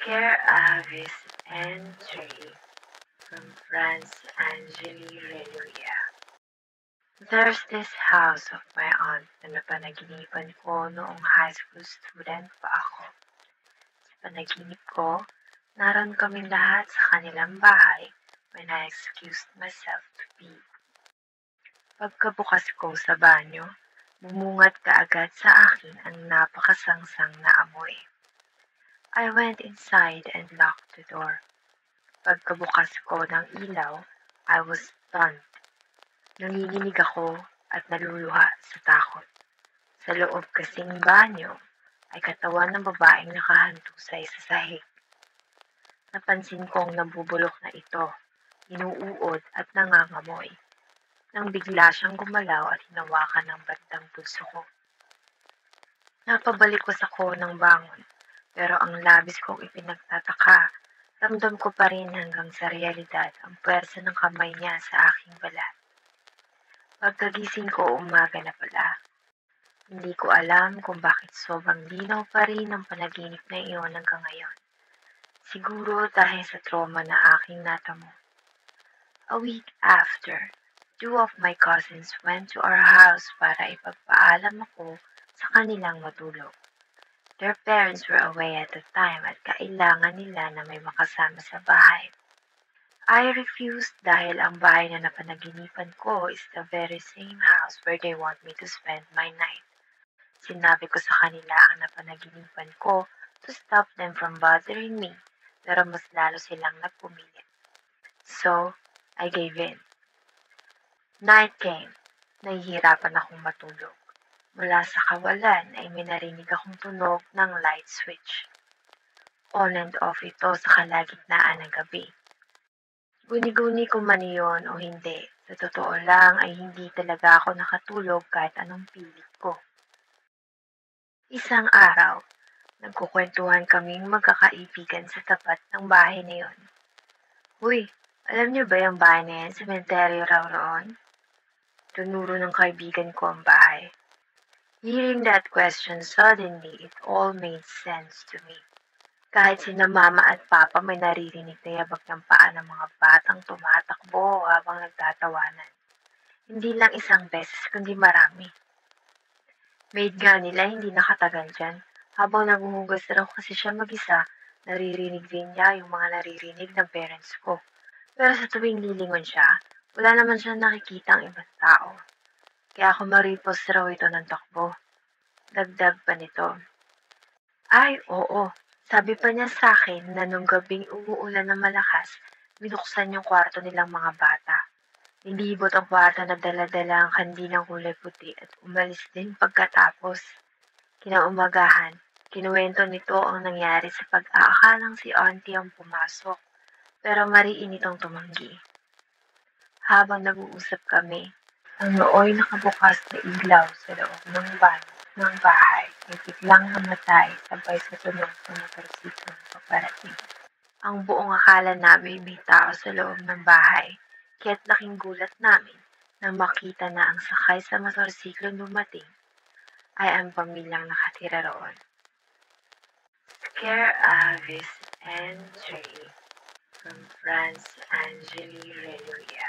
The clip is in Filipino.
Care Avis entry from France Angeli Reluya. There's this house of my aunt na napanaginipan ko noong high school student pa ako. Sa panaginip ko, naroon kaming lahat sa kanilang bahay when I excused myself to pee. Pagkabukas ko sa banyo, bumungat kaagad sa akin ang napakasangsang na amoy. I went inside and locked the door. Pagkabukas ko ng ilaw, I was stunned. Nanginginig ako at naluluha sa takot. Sa loob kasing banyo ay katawan ng babaeng nakahantusay sa sahig. Napansin kong nabubulok na ito, inuuod at nangangamoy. Nang bigla siyang gumalaw at hinawakan ng bandang pulso ko. Napabalikos ako ng bangon, pero ang labis kong ipinagtataka, ramdam ko pa rin hanggang sa realidad ang puwersa ng kamay niya sa aking balat. Pagkagising ko umaga na pala. Hindi ko alam kung bakit sobrang linaw pa rin ang panaginip na iyon hanggang ngayon. Siguro dahil sa trauma na aking natamo. A week after, 2 of my cousins went to our house para ipagpaalam ako sa kanilang matulog. Their parents were away at the time at kailangan nila na may makasama sa bahay. I refused dahil ang bahay na napanaginipan ko is the very same house where they want me to spend my night. Sinabi ko sa kanila ang napanaginipan ko to stop them from bothering me, pero mas lalo silang nagpumilit. So, I gave in. Night came. Nahihirapan akong matulog. Mula sa kawalan ay may narinig akong tunog ng light switch. On and off ito sa kalagitnaan ng gabi. Guni-guni ko man iyon o hindi, sa totoo lang ay hindi talaga ako nakatulog kahit anong pilit ko. Isang araw, nagkukwentuhan kaming magkakaibigan sa tapat ng bahay na yun. Uy, alam niyo ba yung bahay na yan, sementeryo raw roon? Tunuro ng kaibigan ko ang bahay. Hearing that question suddenly, it all made sense to me. Kahit sina mama at papa may naririnig na yabag ng paa ng mga batang tumatakbo habang nagtatawanan. Hindi lang isang beses kundi marami. Maid nga nila hindi nakatagal dyan. Habang naguhugas raw kasi siya mag-isa, naririnig din niya yung mga naririnig ng parents ko. Pero sa tuwing lilingon siya, wala naman siya nakikita ang ibang tao. Kaya ako maripos raw ito ng takbo. Dagdag pa nito. Ay, oo. Sabi pa niya sa akin na nung gabing umuulan na malakas, binuksan yung kwarto nilang mga bata. Nilibot ang kwarto na dala-dala ang kandilang kulay puti at umalis din pagkatapos. Kinaumagahan, kinuwento nito ang nangyari sa pag-aakalang si auntie ang pumasok, pero mariin itong tumanggi. Habang nag-uusap kami, ang nooy nakabukas na ilaw sa loob ng bahay ay biglang namatay sabay sa tunog ng motorsiklong paparating. Ang buong akala namin may tao sa loob ng bahay, kaya't laking gulat namin nang makita na ang sakay sa motorsiklo dumating ay ang pamilyang nakatira roon. Scare Avis entry from France Angeli Reluya.